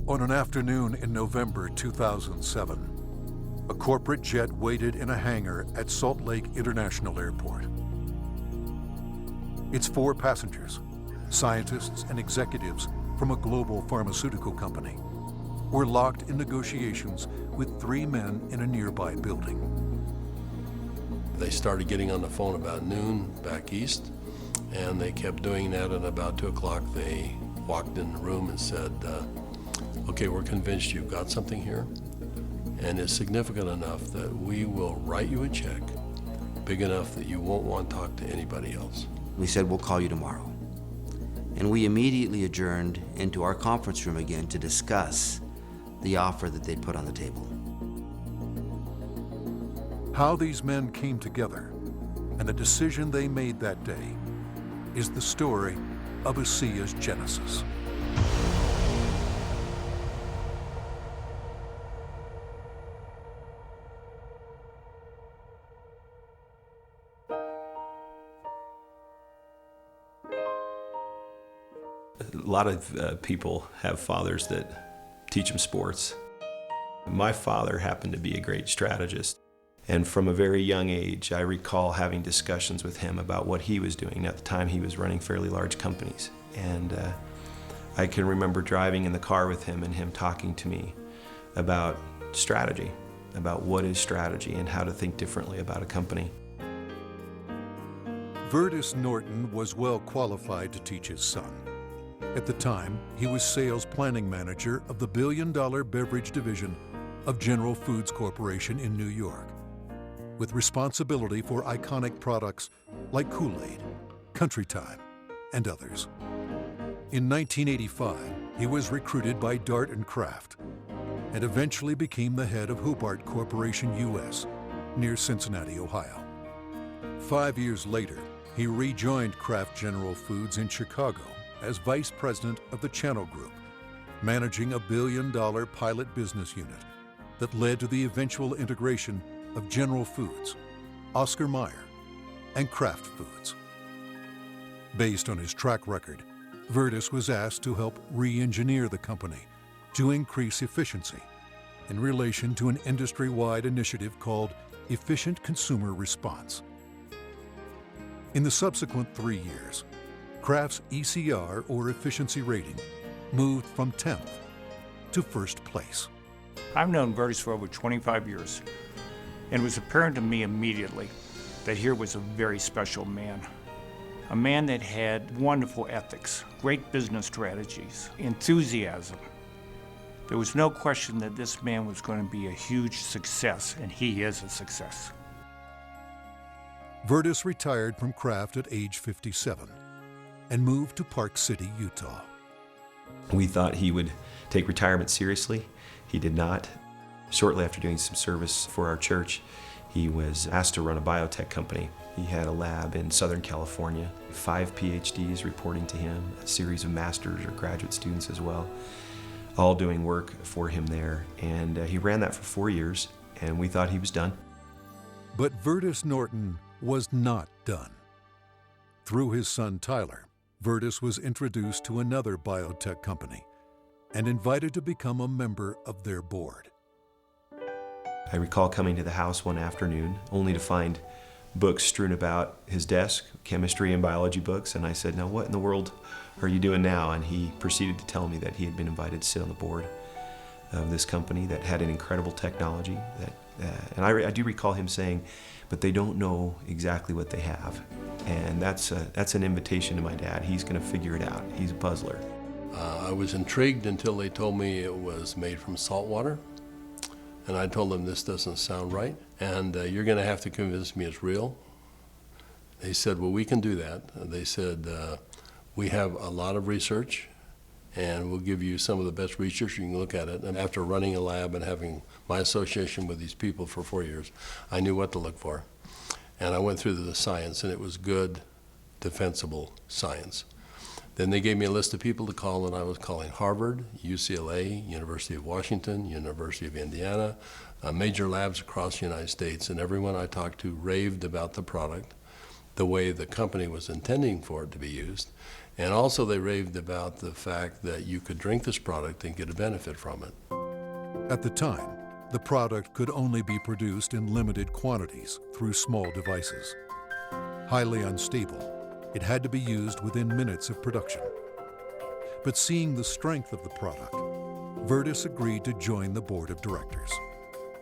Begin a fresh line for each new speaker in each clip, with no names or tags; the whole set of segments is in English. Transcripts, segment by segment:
On an afternoon in November 2007, a corporate jet waited in a hangar at Salt Lake International Airport. Its 4 passengers, scientists and executives from a global pharmaceutical company, were locked in negotiations with 3 men in a nearby building.
They started getting on the phone about noon back east, and they kept doing that, and about 2 o'clock they walked in the room and said, okay, we're convinced you've got something here, and it's significant enough that we will write you a check big enough that you won't want to talk to anybody else.
We said, we'll call you tomorrow. And we immediately adjourned into our conference room again to discuss the offer that they'd put on the table.
How these men came together and the decision they made that day is the story of ASEA's genesis.
A lot of people have fathers that teach them sports. My father happened to be a great strategist. And from a very young age, I recall having discussions with him about what he was doing. At the time, he was running fairly large companies. And I can remember driving in the car with him and him talking to me about strategy, about what is strategy and how to think differently about a company.
Vertus Norton was well qualified to teach his son. At the time, he was sales planning manager of the billion-dollar beverage division of General Foods Corporation in New York, with responsibility for iconic products like Kool-Aid, Country Time, and others. In 1985, he was recruited by Dart and Kraft and eventually became the head of Hobart Corporation US near Cincinnati, Ohio. 5 years later, he rejoined Kraft General Foods in Chicago as vice president of the Channel Group, managing a billion-dollar pilot business unit that led to the eventual integration of General Foods, Oscar Mayer, and Kraft Foods. Based on his track record, Vertus was asked to help re-engineer the company to increase efficiency in relation to an industry-wide initiative called Efficient Consumer Response. In the subsequent 3 years, Kraft's ECR, or efficiency rating, moved from 10th to first place.
I've known Vertus for over 25 years, and it was apparent to me immediately that here was a very special man. A man that had wonderful ethics, great business strategies, enthusiasm. There was no question that this man was going to be a huge success, and he is a success.
Vertus retired from Kraft at age 57 and moved to Park City, Utah.
We thought he would take retirement seriously. He did not. Shortly after doing some service for our church, he was asked to run a biotech company. He had a lab in Southern California, 5 PhDs reporting to him, a series of master's or graduate students as well, all doing work for him there. And he ran that for 4 years, and we thought he was done.
But Vertus Norton was not done. Through his son Tyler, Vertus was introduced to another biotech company and invited to become a member of their board.
I recall coming to the house one afternoon only to find books strewn about his desk, chemistry and biology books, and I said, now what in the world are you doing now? And he proceeded to tell me that he had been invited to sit on the board of this company that had an incredible technology. And I do recall him saying, but they don't know exactly what they have. And that's an invitation to my dad. He's going to figure it out. He's a puzzler.
I was intrigued until they told me it was made from salt water. And I told them, this doesn't sound right, and you're going to have to convince me it's real. They said, well, we can do that. They said, we have a lot of research, and we'll give you some of the best research. You can look at it. And after running a lab and having my association with these people for 4 years, I knew what to look for. And I went through the science, and it was good, defensible science. Then they gave me a list of people to call, and I was calling Harvard, UCLA, University of Washington, University of Indiana, major labs across the United States, and everyone I talked to raved about the product. the way the company was intending for it to be used. And also they raved about the fact that you could drink this product and get a benefit from it.
At the time, the product could only be produced in limited quantities through small devices. Highly unstable, it had to be used within minutes of production. But seeing the strength of the product, Virtus agreed to join the board of directors.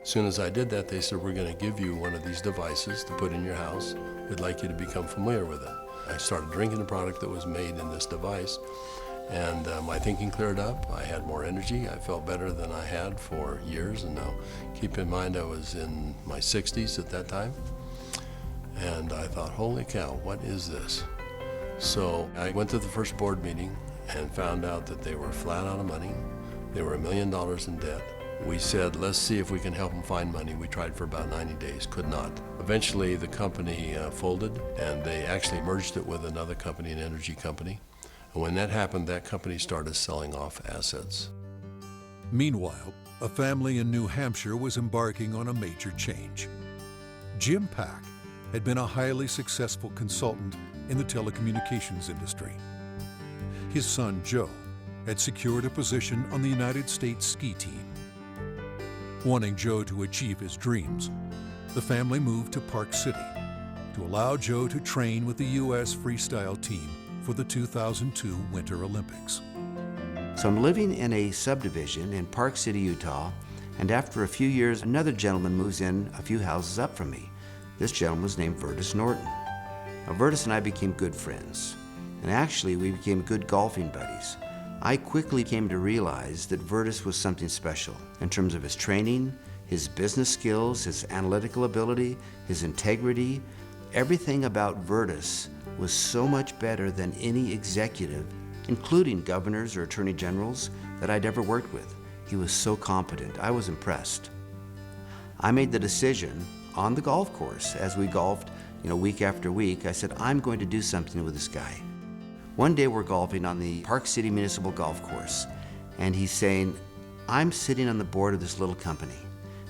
As soon as I did that, they said, we're going to give you one of these devices to put in your house. We'd like you to become familiar with it. I started drinking the product that was made in this device, and my thinking cleared up. I had more energy. I felt better than I had for years. And now, keep in mind, I was in my 60s at that time. And I thought, holy cow, what is this? So I went to the first board meeting and found out that they were flat out of money. They were $1 million in debt. We said, let's see if we can help them find money. We tried for about 90 days, could not. Eventually, the company folded, and they actually merged it with another company, an energy company. And when that happened, that company started selling off assets.
Meanwhile, a family in New Hampshire was embarking on a major change. Jim Pack had been a highly successful consultant in the telecommunications industry. His son, Joe, had secured a position on the United States ski team. Wanting Joe to achieve his dreams, the family moved to Park City to allow Joe to train with the U.S. freestyle team for the 2002 Winter Olympics.
So I'm living in a subdivision in Park City, Utah, and after a few years, another gentleman moves in a few houses up from me. This gentleman was named Virtus Norton. Now, Virtus and I became good friends, and actually we became good golfing buddies. I quickly came to realize that Virtus was something special in terms of his training, his business skills, his analytical ability, his integrity. Everything about Virtus was so much better than any executive, including governors or attorney generals, that I'd ever worked with. He was so competent. I was impressed. I made the decision on the golf course as we golfed, week after week. I said, I'm going to do something with this guy. One day we're golfing on the Park City Municipal Golf Course, and he's saying, I'm sitting on the board of this little company,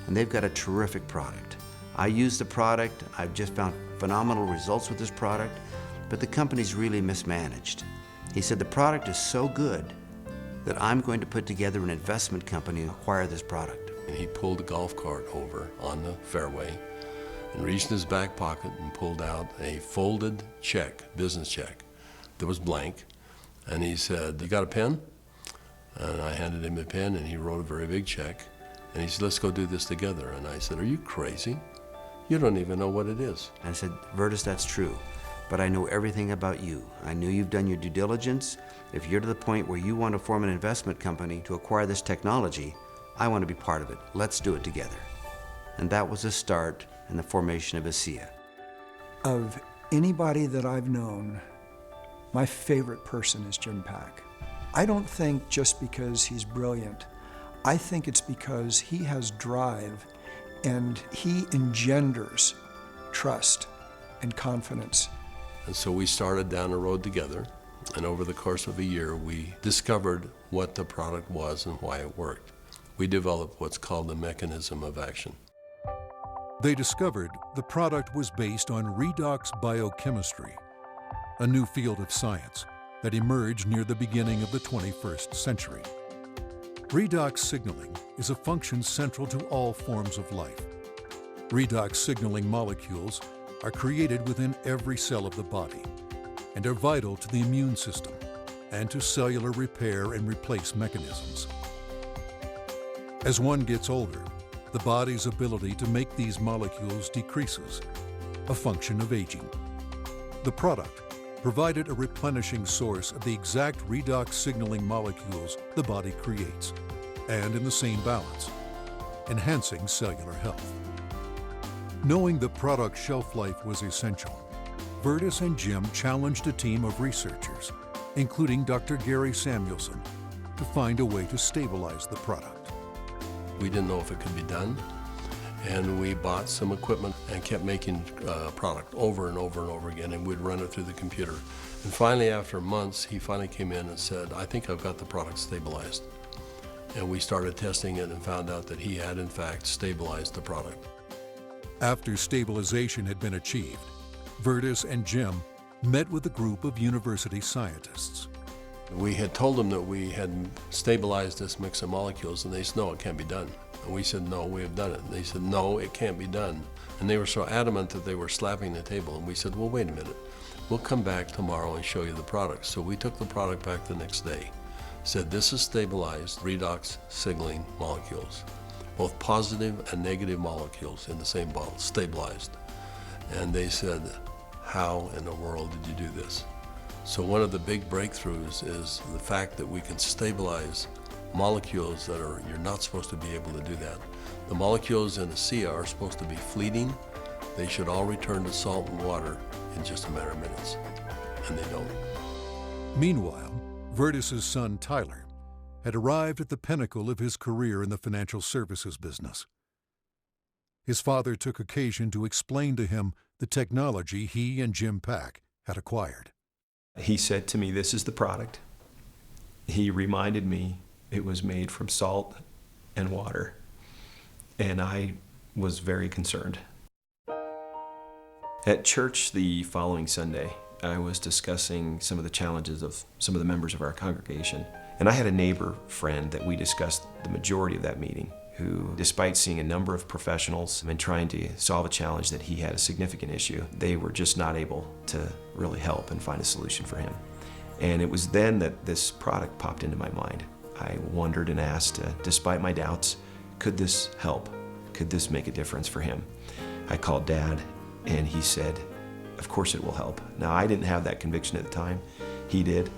and they've got a terrific product. I use the product. I've just found phenomenal results with this product, but the company's really mismanaged. He said, the product is so good that I'm going to put together an investment company and acquire this product.
And he pulled a golf cart over on the fairway and reached in his back pocket and pulled out a folded check, business check, that was blank. And he said, you got a pen? And I handed him a pen, and he wrote a very big check. And he said, let's go do this together. And I said, are you crazy? You don't even know what it is.
And I said, Virtus, that's true, but I know everything about you. I know you've done your due diligence. If you're to the point where you want to form an investment company to acquire this technology, I want to be part of it. Let's do it together. And that was the start in the formation of ASEA.
Of anybody that I've known, my favorite person is Jim Pack. I don't think just because he's brilliant. I think it's because he has drive and he engenders trust and confidence.
And so we started down the road together, and over the course of a year, we discovered what the product was and why it worked. We developed what's called the mechanism of action.
They discovered the product was based on redox biochemistry, a new field of science that emerged near the beginning of the 21st century. Redox signaling is a function central to all forms of life. Redox signaling molecules are created within every cell of the body and are vital to the immune system and to cellular repair and replace mechanisms. As one gets older, the body's ability to make these molecules decreases, a function of aging. The product provided a replenishing source of the exact redox signaling molecules the body creates, and in the same balance, enhancing cellular health. Knowing the product's shelf life was essential, Virtus and Jim challenged a team of researchers, including Dr. Gary Samuelson, to find a way to stabilize the product.
We didn't know if it could be done, and we bought some equipment and kept making product over and over and over again, and we'd run it through the computer. And finally, after months, he finally came in and said, I think I've got the product stabilized. And we started testing it and found out that he had, in fact, stabilized the product.
After stabilization had been achieved, Vertus and Jim met with a group of university scientists.
We had told them that we had stabilized this mix of molecules, and they said, no, it can't be done. And we said, no, we have done it. And they said, no, it can't be done. And they were so adamant that they were slapping the table. And we said, well, wait a minute. We'll come back tomorrow and show you the product. So we took the product back the next day. Said, this is stabilized redox signaling molecules, both positive and negative molecules in the same bottle, stabilized. And they said, how in the world did you do this? So one of the big breakthroughs is the fact that we can stabilize molecules that you're not supposed to be able to do that. The molecules in ASEA are supposed to be fleeting. They should all return to salt and water in just a matter of minutes, and they don't.
Meanwhile, Vertus's son Tyler had arrived at the pinnacle of his career in the financial services business. His father took occasion to explain to him the technology he and Jim Pack had acquired.
He said to me, this is the product. He reminded me it was made from salt and water, and I was very concerned. At church the following Sunday, I was discussing some of the challenges of some of the members of our congregation, and I had a neighbor friend that we discussed the majority of that meeting, who, despite seeing a number of professionals and trying to solve a challenge that he had a significant issue, they were just not able to really help and find a solution for him. And it was then that this product popped into my mind. I wondered and asked, despite my doubts, could this help? Could this make a difference for him? I called Dad, and he said, of course it will help. Now, I didn't have that conviction at the time. He did,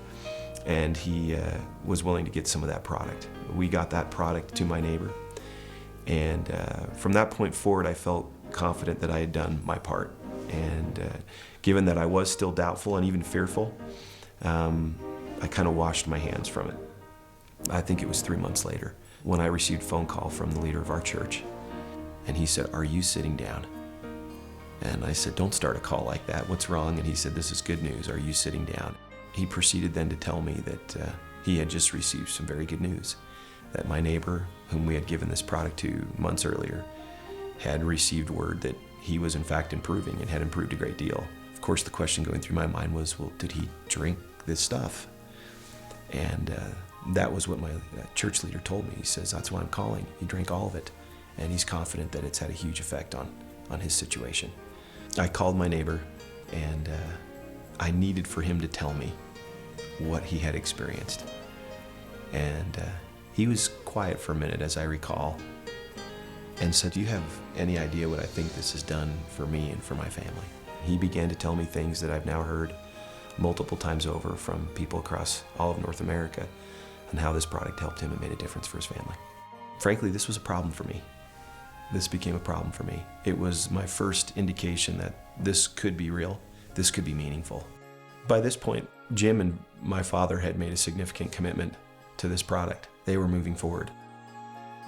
and he was willing to get some of that product. We got that product to my neighbor. And from that point forward, I felt confident that I had done my part. And given that I was still doubtful and even fearful, I kind of washed my hands from it. I think it was 3 months later when I received a phone call from the leader of our church. And he said, are you sitting down? And I said, don't start a call like that. What's wrong? And he said, this is good news. Are you sitting down? He proceeded then to tell me that he had just received some very good news, that my neighbor, whom we had given this product to months earlier, had received word that he was in fact improving and had improved a great deal. Of course, the question going through my mind was, well, did he drink this stuff? And that was what my church leader told me. He says, that's why I'm calling. He drank all of it, and he's confident that it's had a huge effect on his situation. I called my neighbor, and I needed for him to tell me what he had experienced. And he was quiet for a minute, as I recall, and said, do you have any idea what I think this has done for me and for my family? He began to tell me things that I've now heard multiple times over from people across all of North America, and how this product helped him and made a difference for his family. Frankly, this was a problem for me. This became a problem for me. It was my first indication that this could be real, this could be meaningful. By this point, Jim and my father had made a significant commitment to this product. They were moving forward.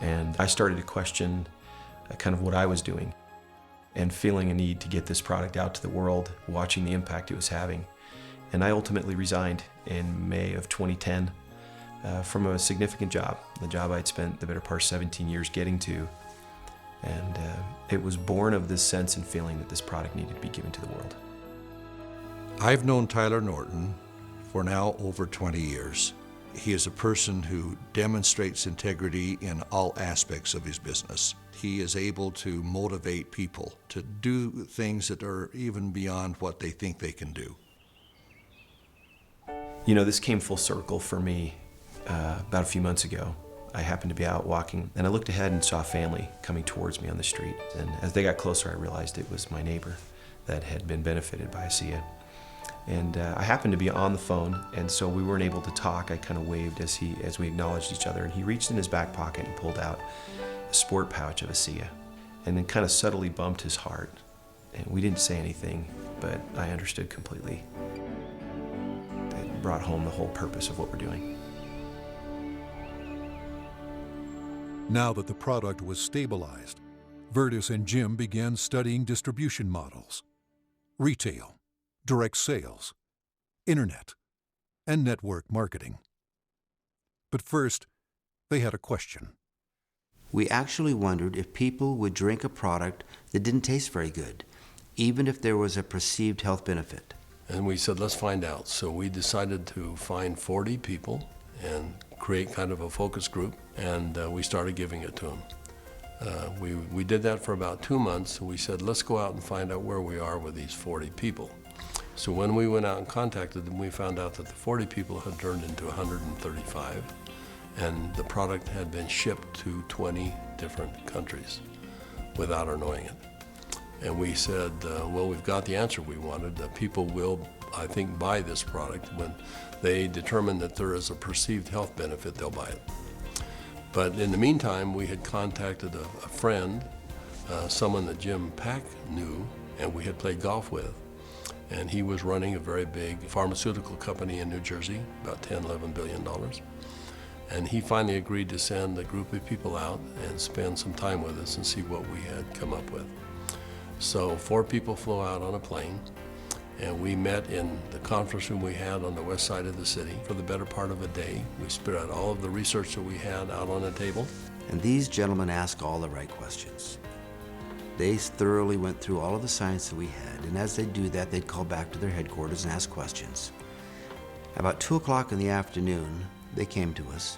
And I started to question kind of what I was doing, and feeling a need to get this product out to the world, watching the impact it was having. And I ultimately resigned in May of 2010 from a significant job, the job I'd spent the better part of 17 years getting to. And it was born of this sense and feeling that this product needed to be given to the world.
I've known Tyler Norton for now over 20 years. He is a person who demonstrates integrity in all aspects of his business. He is able to motivate people to do things that are even beyond what they think they can do.
You know, this came full circle for me about a few months ago. I happened to be out walking, and I looked ahead and saw a family coming towards me on the street. And as they got closer, I realized it was my neighbor that had been benefited by ASEA. And I happened to be on the phone, and so we weren't able to talk. I kind of waved as we acknowledged each other, and he reached in his back pocket and pulled out a sport pouch of ASEA, and then kind of subtly bumped his heart. And we didn't say anything, but I understood completely. It brought home the whole purpose of what we're doing.
Now that the product was stabilized, Vertus and Jim began studying distribution models, retail, direct sales, internet, and network marketing. But first, they had a question.
We actually wondered if people would drink a product that didn't taste very good. even if there was a perceived health benefit.
And we said, let's find out. So we decided to find 40 people and create kind of a focus group, and we started giving it to them. We did that for about 2 months, and we said, let's go out and find out where we are with these 40 people. So when we went out and contacted them, we found out that the 40 people had turned into 135, and the product had been shipped to 20 different countries without our knowing it. And we said, well, we've got the answer we wanted. People will, I think, buy this product. When they determine that there is a perceived health benefit, they'll buy it. But in the meantime, we had contacted a friend, someone that Jim Pack knew and we had played golf with. And he was running a very big pharmaceutical company in New Jersey, about $10, $11 billion. And he finally agreed to send a group of people out and spend some time with us and see what we had come up with. So 4 people flew out on a plane, and we met in the conference room we had on the west side of the city for the better part of a day. We spread out all of the research that we had out on a table.
And these gentlemen asked all the right questions. They thoroughly went through all of the science that we had, and as they do that, they'd call back to their headquarters and ask questions. About 2 o'clock in the afternoon, they came to us,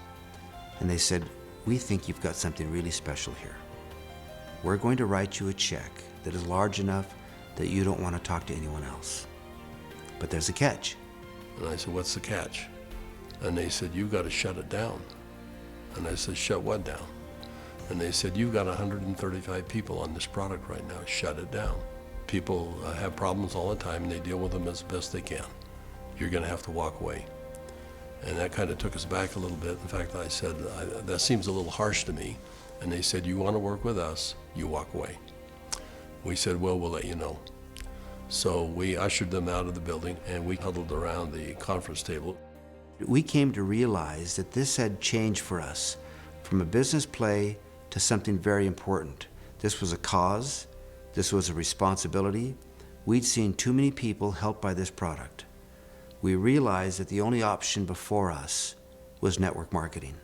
and they said, we think you've got something really special here. We're going to write you a check that is large enough that you don't want to talk to anyone else. But there's a catch.
And I said, what's the catch? And they said, you've got to shut it down. And I said, shut what down? And they said, you've got 135 people on this product right now, shut it down. People have problems all the time, and they deal with them as best they can. You're going to have to walk away. And that kind of took us back a little bit. In fact, I said, that seems a little harsh to me. And they said, you want to work with us, you walk away. We said, well, we'll let you know. So we ushered them out of the building, and we huddled around the conference table.
We came to realize that this had changed for us from a business play to something very important. This was a cause. This was a responsibility. We'd seen too many people helped by this product. We realized that the only option before us was network marketing.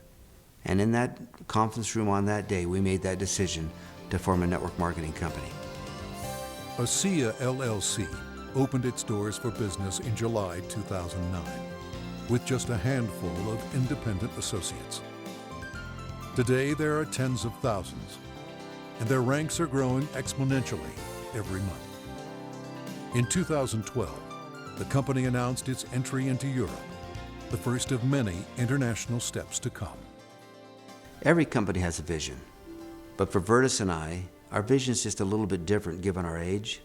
And in that conference room on that day, we made that decision to form a network marketing company.
ASEA LLC opened its doors for business in July 2009 with just a handful of independent associates. Today, there are tens of thousands, and their ranks are growing exponentially every month. In 2012, the company announced its entry into Europe, the first of many international steps to come.
Every company has a vision, but for Vertus and I, our vision is just a little bit different given our age.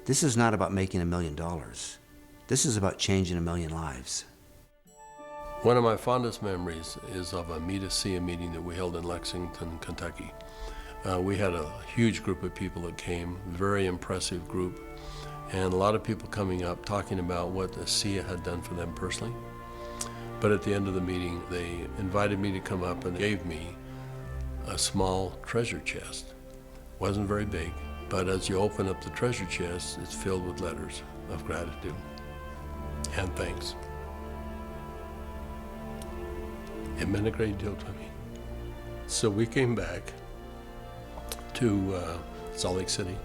This is not about making $1 million. This is about changing 1 million lives.
One of my fondest memories is of a Meet ASEA meeting that we held in Lexington, Kentucky. We had a huge group of people that came, very impressive group, and a lot of people coming up talking about what ASEA had done for them personally. But at the end of the meeting, they invited me to come up and gave me a small treasure chest. Wasn't very big, but as you open up the treasure chest, it's filled with letters of gratitude and thanks. It meant a great deal to me. So we came back to Salt Lake City,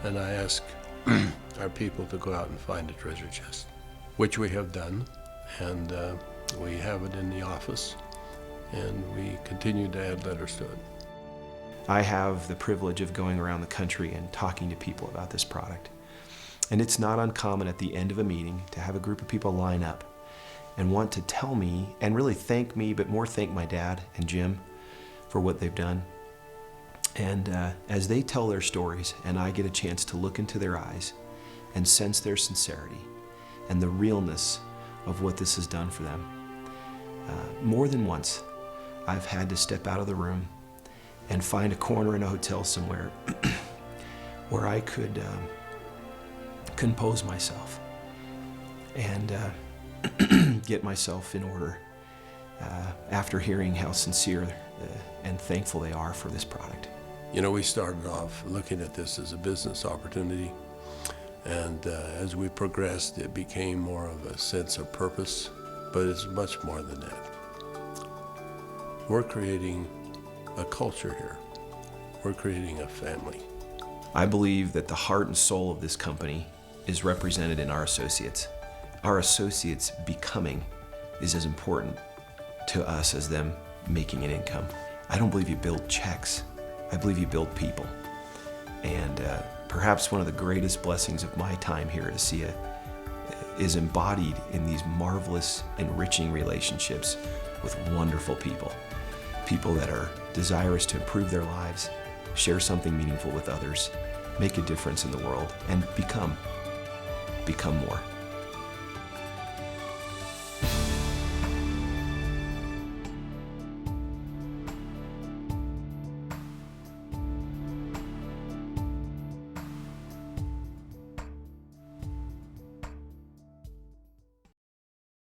and I asked our people to go out and find a treasure chest, which we have done, and we have it in the office, and we continue to add letters to it.
I have the privilege of going around the country and talking to people about this product. And it's not uncommon at the end of a meeting to have a group of people line up and want to tell me and really thank me, but more thank my dad and Jim for what they've done. And as they tell their stories and I get a chance to look into their eyes and sense their sincerity and the realness of what this has done for them, more than once I've had to step out of the room and find a corner in a hotel somewhere where I could compose myself and get myself in order after hearing how sincere and thankful they are for this product.
You know, we started off looking at this as a business opportunity, and as we progressed, it became more of a sense of purpose, but it's much more than that. We're creating a culture here. We're creating a family.
I believe that the heart and soul of this company is represented in our associates. Our associates becoming is as important to us as them making an income. I don't believe you build checks. I believe you build people. And perhaps one of the greatest blessings of my time here at ASEA is embodied in these marvelous, enriching relationships with wonderful people. People that are desirous to improve their lives, share something meaningful with others, make a difference in the world, and become more.